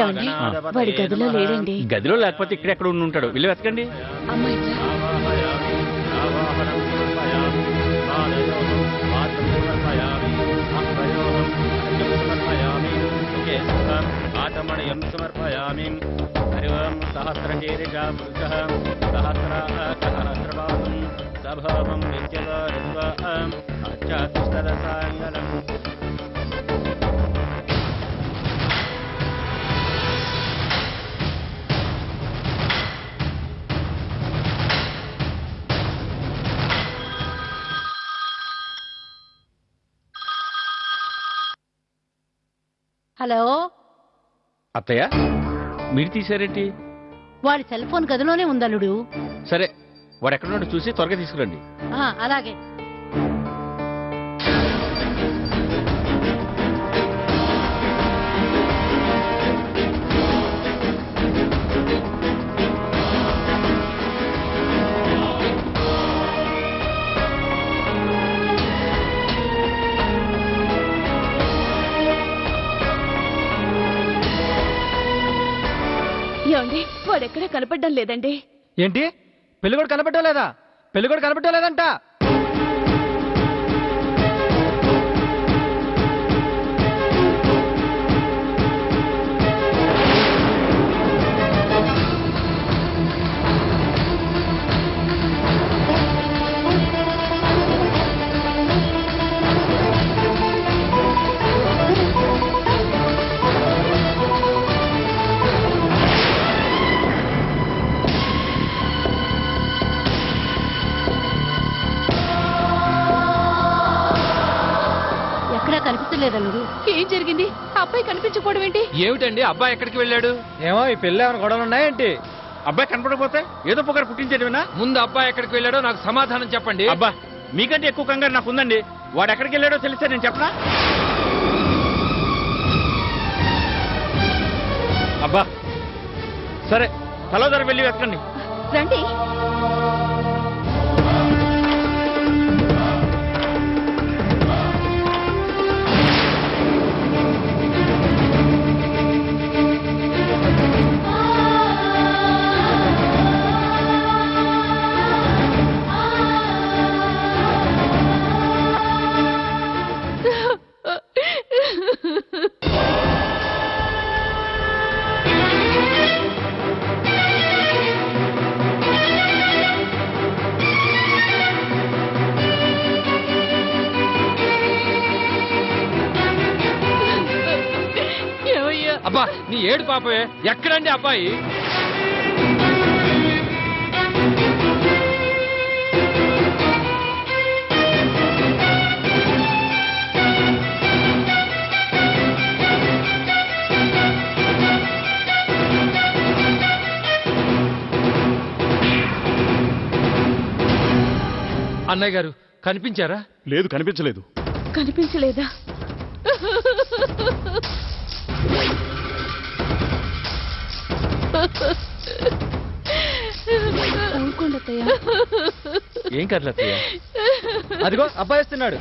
ఏమండి? వాడి గదిలో లేడండి. గదిలో లేకపోతే ఇక్కడెక్కడ ఉండి ఉంటాడు, వెళ్ళి వెతకండి. అమ్మాయి ఆచమణయం సమర్పయామి. హరి ఓం సహస్రశీర్ష పురుషః సహస్రబాహుం సభవం విద్యగోరుద్వం అచ్చాతుష్టదశాంగలం. హలో, అత్తయ్య, మీరు తీసారేంటి? వాడి సెల్ ఫోన్ గదిలోనే ఉందల్లుడు. సరే, వాడు ఎక్కడున్నాడో చూసి త్వరగా తీసుకురండి. అలాగే. ఏమండి, వాడెక్కడా కనపడడం లేదండి. ఏంటి, పెళ్లి కూడా కనపట్టలేదా? పెళ్లి కూడా కనపట్టలేదంట. కనిపించలేదల్లుడు. ఏం జరిగింది? అబ్బాయి కనిపించకపోవడం ఏంటి? ఏమిటండి, అబ్బాయి ఎక్కడికి వెళ్ళాడు? ఏమో, ఈ పెళ్లి ఏమైనా గొడవలు ఉన్నాయేంటి? అబ్బాయి కనపడకపోతే ఏదో పొగరు పుట్టించేటివినా? ముందు అబ్బాయి ఎక్కడికి వెళ్ళాడో నాకు సమాధానం చెప్పండి. అబ్బా, మీకంటే ఎక్కువ కంగారు నాకు ఉందండి. వాడు ఎక్కడికి వెళ్ళాడో తెలిస్తే నేను చెప్పనా? అబ్బా, సరే, తలోదర వెళ్ళి వెతకండి. రండి. అబ్బా, నీ ఏడు పాపే. ఎక్కడండి అబ్బాయి? అన్నయ్య గారు కనిపించారా? లేదు, కనిపించలేదు. కనిపించలేదా? ఊరుకోండి. ఏం కర్లత్తయ్య? అదిగో అబ్బాయి వస్తున్నాడు.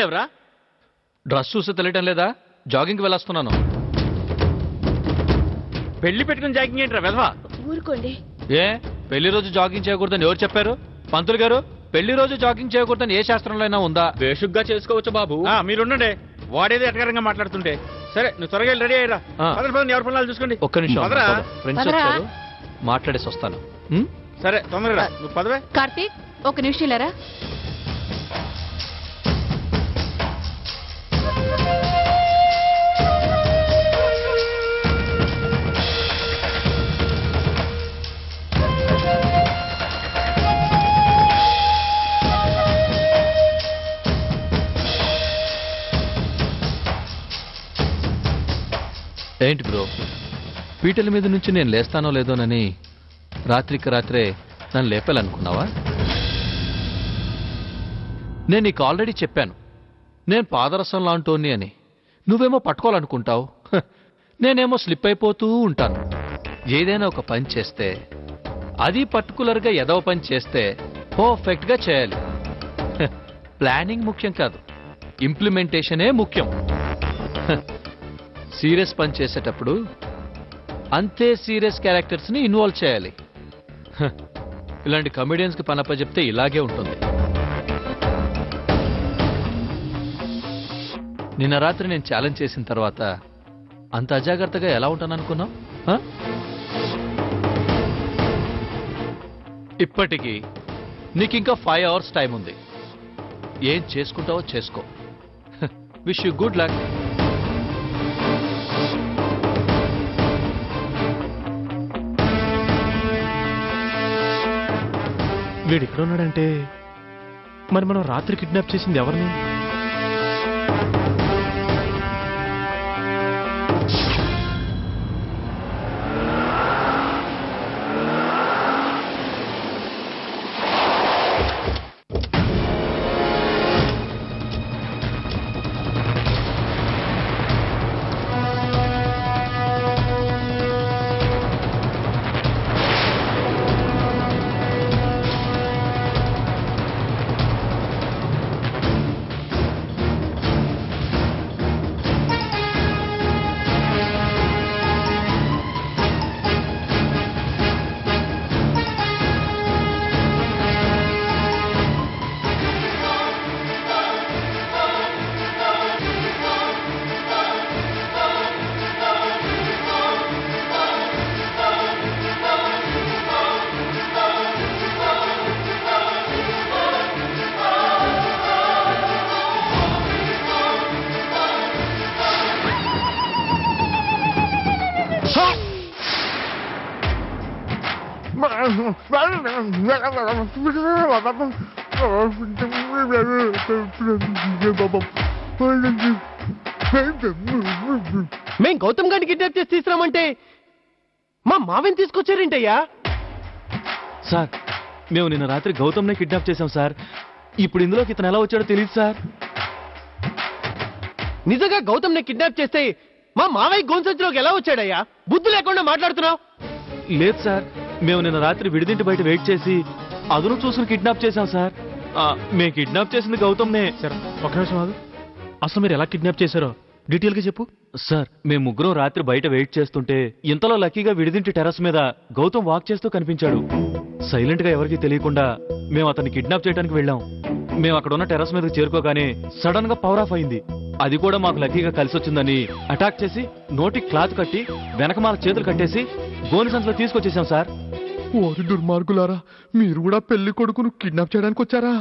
లేవరా? డ్రెస్ చూస్తే తెలియటం లేదా? జాగింగ్కి వెళ్ళొస్తున్నాను. పెళ్లి పెట్టుకుని జాగింగ్ ఏంట్రా వెధవా? ఊరుకోండి. ఏ పెళ్లి రోజు జాగింగ్ చేయకూడదని ఎవరు చెప్పారు? పంతులు గారు, పెళ్లి రోజు జాగింగ్ చేయకూడదని ఏ శాస్త్రంలో అయినా ఉందా? బేషుగ్గా చేసుకోవచ్చు బాబు. మీరుండండి, వాడేది ఎటకరంగా మాట్లాడుతుంటే. సరే నువ్వు త్వరగా రెడీ అయ్యరా. ఎవరి పనులు చూసుకోండి. ఒక్క నిమిషం, పదరా. ఫ్రెండ్స్ పదరా. వచ్చారు, మాట్లాడేసి వస్తాను. సరే తొందరగా నువ్వు పదవే. కార్తీక్, ఒక నిమిషం ఇలారా. ఏంటి బ్రో, పీటల మీద నుంచి నేను లేస్తానో లేదోనని రాత్రికి రాత్రే నన్ను లేపాలనుకున్నావా? నేను నీకు ఆల్రెడీ చెప్పాను, నేను పాదరసం లాంటోని అని. నువ్వేమో పట్టుకోవాలనుకుంటావు, నేనేమో స్లిప్ అయిపోతూ ఉంటాను. ఏదైనా ఒక పని చేస్తే, అది పర్టికులర్గా ఎదవ పని చేస్తే పర్ఫెక్ట్గా చేయాలి. ప్లానింగ్ ముఖ్యం కాదు, ఇంప్లిమెంటేషనే ముఖ్యం. సీరియస్ పని చేసేటప్పుడు అంతే సీరియస్ క్యారెక్టర్స్ని ఇన్వాల్వ్ చేయాలి. ఇలాంటి కమెడియన్స్కి పనప్ప చెప్తే ఇలాగే ఉంటుంది. నిన్న రాత్రి నేను ఛాలెంజ్ చేసిన తర్వాత అంత అజాగ్రత్తగా ఎలా ఉంటాను అనుకున్నావు? ఇప్పటికీ నీకు ఇంకా 5 hours టైం ఉంది. ఏం చేసుకుంటావో చేసుకో. Wish you good luck. వీడు ఇక్కడ ఉన్నాడంటే మరి మనం రాత్రి కిడ్నాప్ చేసింది ఎవరిని? మేం గౌతమ్ గారిని కిడ్నాప్ చేసి తీసుకురామంటే మా మావిని తీసుకొచ్చారేంటయ్యా? సార్, మేము నిన్న రాత్రి గౌతమ్నే కిడ్నాప్ చేశాం సార్. ఇప్పుడు ఇందులోకి ఇతను ఎలా వచ్చాడో తెలియదు సార్. నిజంగా గౌతమ్ని కిడ్నాప్ చేస్తే మా మావయ్య గోన్సంచిలోకి ఎలా వచ్చాడయ్యా? బుద్ధి లేకుండా మాట్లాడుతున్నావు. లేదు సార్, మేము నిన్న రాత్రి విడిదింటి బయట వెయిట్ చేసి అదును చూసుకుని కిడ్నాప్ చేశాం సార్. మేము కిడ్నాప్ చేసింది గౌతమ్నే. సార్ ఒక నిమిషం ఆగు. అసలు మీరు ఎలా కిడ్నాప్ చేశారో డీటెయిల్ గా చెప్పు. సార్, మేము ముగ్గురం రాత్రి బయట వెయిట్ చేస్తుంటే ఇంతలో లక్కీగా విడిదింటి టెర్రస్ మీద గౌతమ్ వాక్ చేస్తూ కనిపించాడు. సైలెంట్ గా ఎవరికీ తెలియకుండా మేము అతన్ని కిడ్నాప్ చేయడానికి వెళ్ళాం. మేము అక్కడ ఉన్న టెర్రస్ మీదకి చేరుకోగానే సడన్ గా పవర్ ఆఫ్ అయింది. అది కూడా మాకు లక్కీగా కలిసి వచ్చిందని అటాక్ చేసి నోటికి క్లాత్ కట్టి వెనకమాల చేతులు కట్టేసి గోని సంచులో తీసుకొచ్చేసాం సార్. ఓరి దుర్మార్గులారా, మీరు కూడా పెళ్లి కొడుకును కిడ్నాప్ చేయడానికి వచ్చారా?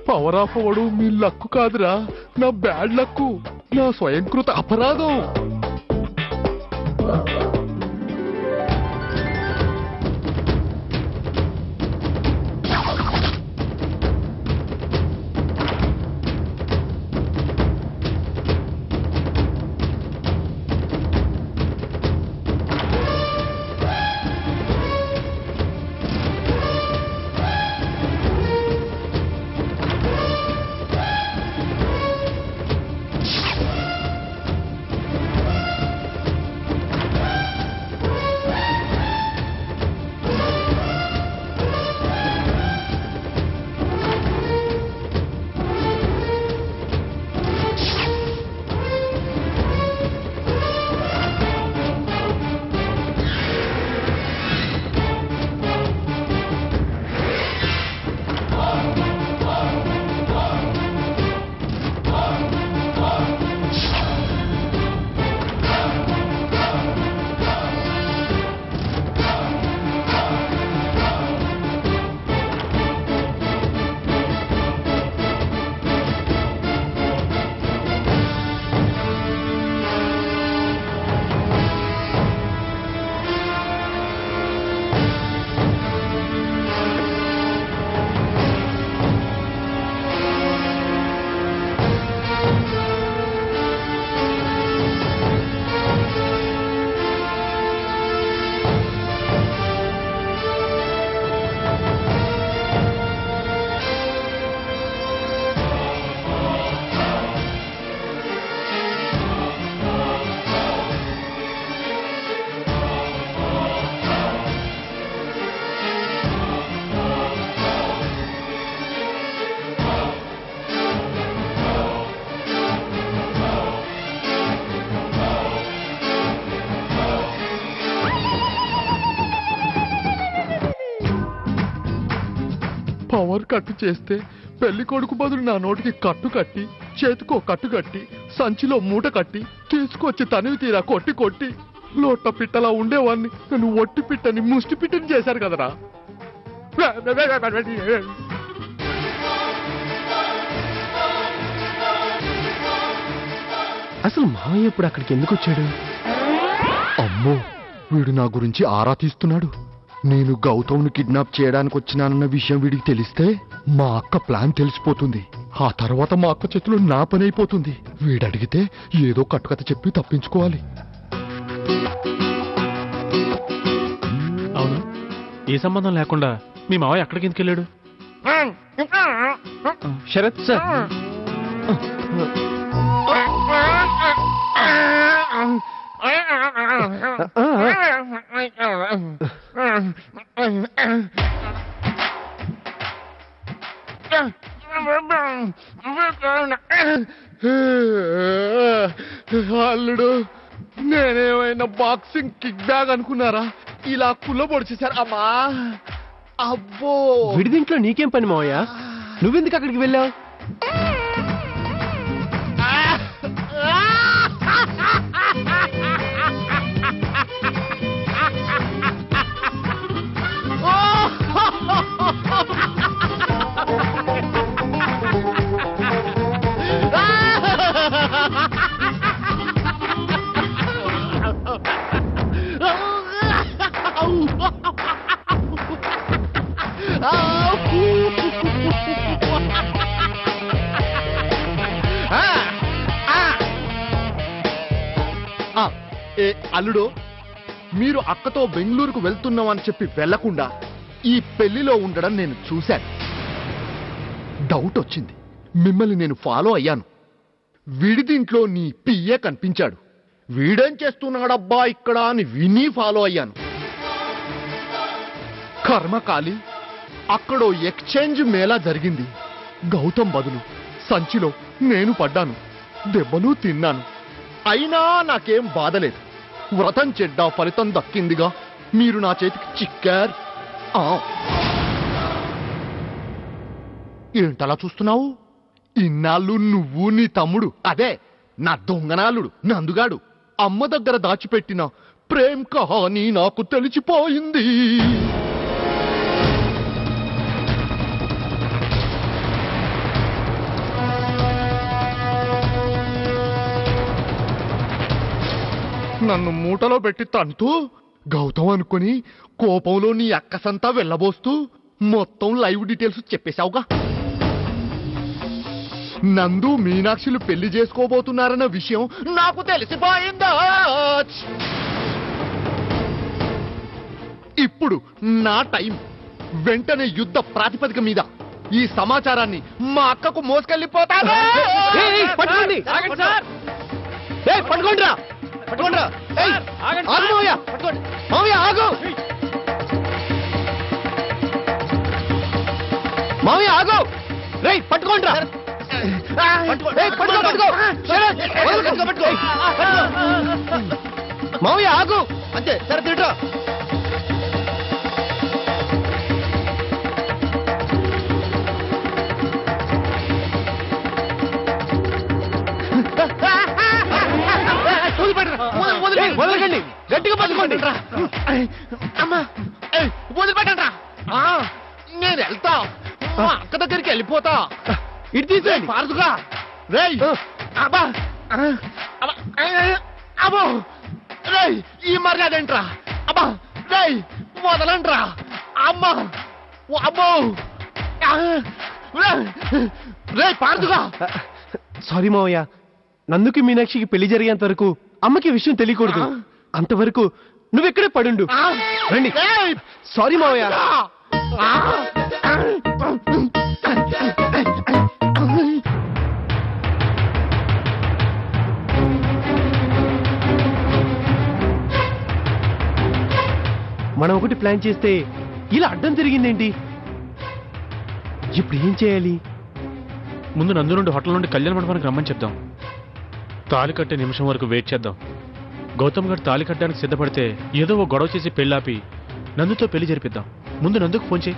పవర్ ఆఫ్ అవ్వడు మీ లక్కు కాదురా, నా బ్యాడ్ లక్కు, నా స్వయంకృత అపరాధం. పవర్ కట్ చేస్తే పెళ్లి కొడుకు బదులు నా నోటికి కట్టు కట్టి చేతికో కట్టు కట్టి సంచిలో మూట కట్టి తీసుకొచ్చి తనివి తీరా కొట్టి కొట్టి లోట పిట్టలా ఉండేవాడిని నన్ను ఒట్టి పిట్టని ముష్టి పిట్టని చేశారు కదరా. అసలు మావయ్య ఇప్పుడు అక్కడికి ఎందుకు వచ్చాడు? అమ్మో, వీడు నా గురించి ఆరా తీస్తున్నాడు. నేను గౌతమ్ను కిడ్నాప్ చేయడానికి వచ్చినానన్న విషయం వీడికి తెలిస్తే మా అక్క ప్లాన్ తెలిసిపోతుంది. ఆ తర్వాత మా అక్క చేతిలో నా పని అయిపోతుంది. వీడడిగితే ఏదో కట్టుకథ చెప్పి తప్పించుకోవాలి. అవును, ఏ సంబంధం లేకుండా మీ మావయ్య అక్కడికి ఎందుకు వెళ్ళాడు? శరత్ సార్, అల్లుడు, నేనేమైనా బాక్సింగ్ కిక్ బ్యాగ్ అనుకున్నారా? ఇలా కుల్ల పొడిచేశారు. అమ్మా, అబ్బో. విడిదింట్లో నీకేం పని మావయ్య? నువ్వెందుకు అక్కడికి వెళ్ళావు? అల్లుడు, మీరు అక్కతో బెంగళూరుకు వెళ్తున్నామని చెప్పి వెళ్లకుండా ఈ పెళ్లిలో ఉండడం నేను చూశాను. డౌట్ వచ్చింది. మిమ్మల్ని నేను ఫాలో అయ్యాను. విడిదింట్లో నీ పియ్యే కనిపించాడు. వీడేం చేస్తున్నాడబ్బా ఇక్కడ అని విని ఫాలో అయ్యాను. కర్మకాలి, అక్కడో ఎక్స్చేంజ్ మేళా జరిగింది. గౌతమ్ బదులు సంచిలో నేను పడ్డాను. దెబ్బలు తిన్నాను. అయినా నాకేం బాధలేదు. వ్రతం చెడ్డ ఫలితం దక్కిందిగా. మీరు నా చేతికి చిక్కారు. ఏంటలా చూస్తున్నావు? ఇన్నాళ్ళు నువ్వు నీ తమ్ముడు, అదే నా దొంగనాలుడు నందుగాడు అమ్మ దగ్గర దాచిపెట్టిన ప్రేమ్ కహాని నాకు తెలిసిపోయింది. నన్ను మూటలో పెట్టి తంటూ గౌతమ్ అనుకుని కోపంలో నీ అక్కసంతా వెళ్ళబోస్తూ మొత్తం లైవ్ డీటెయిల్స్ చెప్పేశావుగా. నందు మీనాక్షిలు పెళ్లి చేసుకోబోతున్నారన్న విషయం నాకు తెలిసిపోయిందా? ఇప్పుడు నా టైం. వెంటనే యుద్ధ ప్రాతిపదిక మీద ఈ సమాచారాన్ని మా అక్కకు మోసుకెళ్ళిపోతాను. పట్టుకోండి, పట్టుకోండిరా, పట్టుకోండిరా. ఆగు మావయ్య, మావయ్య ఆగు. మావయ్య ఆగు. రేయ్ పట్టుకోండిరా. మావయ్య ఆగు. అంతే, సరే తింటా. వదలకండి, గట్టిగా పట్టుకోండి. అమ్మా, వదిలిపెట్టండి రా. నేను వెళ్తా, మా అక్క దగ్గరికి వెళ్ళిపోతా. ఇటు తీసేయండి. పారుదుగా. రేయ్, అబ్బా, అబ్బో, రేయ్, ఈ మర్యాద ఏంట్రా? అబ్బా, రేయ్, వదలండ్రా. అమ్మా, అబ్బో, రేయ్, పారుదుగా. సారీ మావయ్య, నందుకి మీనాక్షికి పెళ్లి జరిగేంత వరకు అమ్మకి విషయం తెలియకూడదు. అంతవరకు నువ్వెక్కడే పడుండు. రండి. సారీ మావయ్య. మనం ఒకటి ప్లాన్ చేస్తే ఇలా అడ్డం తిరిగిందేంటి? ఇప్పుడు ఏం చేయాలి? ముందు నందు నుండి హోటల్ నుండి కళ్యాణ మండపానికి రమ్మని చెప్దాం. తాళి కట్టే నిమిషం వరకు వెయిట్ చేద్దాం. గౌతమ్ గారు తాళి కట్టడానికి సిద్ధపడితే ఏదో ఓ గొడవ చేసి పెళ్ళాపి నందుతో పెళ్లి జరిపిద్దాం. ముందు నందుకు ఫోన్ చేయి.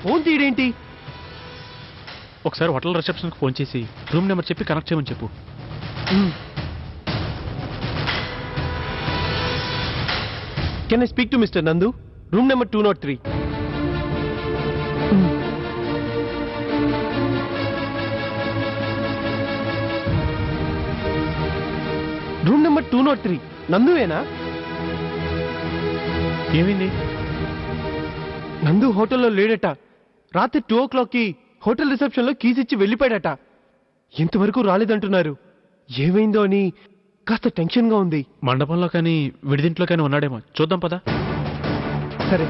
ఫోన్ తీయడేంటి? ఒకసారి హోటల్ రిసెప్షన్కి ఫోన్ చేసి రూమ్ నెంబర్ చెప్పి కనెక్ట్ చేయమని చెప్పు. Can I speak to mister Nandu? Room number 203. Room number 203 నందువేనా? ఏమైంది? నందు హోటల్లో లేడట. రాత్రి 2 o'clockకి హోటల్ రిసెప్షన్లో కీస్ ఇచ్చి వెళ్ళిపోయాడట. ఇంతవరకు రాలేదంటున్నారు. ఏమైందో అని కాస్త టెన్షన్గా ఉంది. మండపంలో కానీ విడిదింట్లో కానీ ఉన్నాడేమో చూద్దాం పదా. సరే.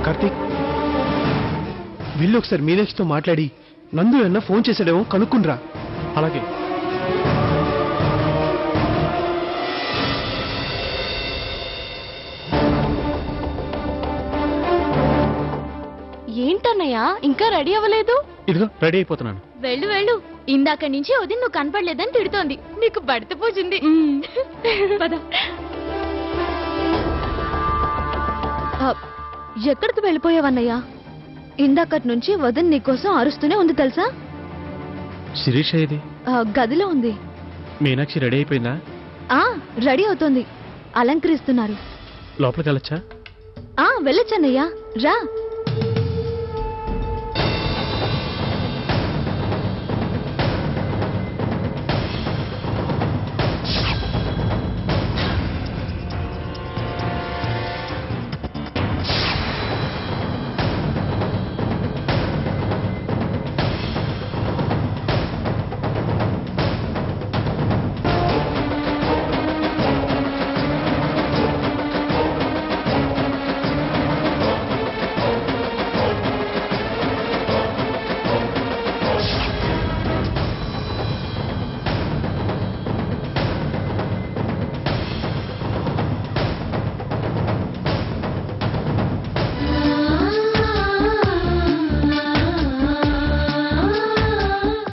కార్తీక్, వెళ్ళి ఒకసారి మీనాక్షితో మాట్లాడి నందు ఏమన్నా ఫోన్ చేశాడేమో కనుక్కుండ్రా. అలాగే. ఏంటన్నయ్యా ఇంకా రెడీ అవ్వలేదు? ఇదిగో రెడీ అయిపోతున్నాను. వెళ్ళు వెళ్ళు. ఇందాక నుంచి వదిన నువ్వు కనపడలేదని తిడుతోంది. నీకు బడత పూజింది. పద. ఎక్కడికి వెళ్ళిపోయావన్నయ్యా? ఇందాకటి నుంచి వదిన నీకోసం అరుస్తూనే ఉంది తెలుసా? శిరీష ఇది గదిలో ఉంది. మీనాక్షి రెడీ అయిపోయిందా? రెడీ అవుతోంది. అలంకరిస్తున్నారు. లోపలికి వెళ్ళొచ్చా? వెళ్ళొచ్చన్నయ్యా, రా.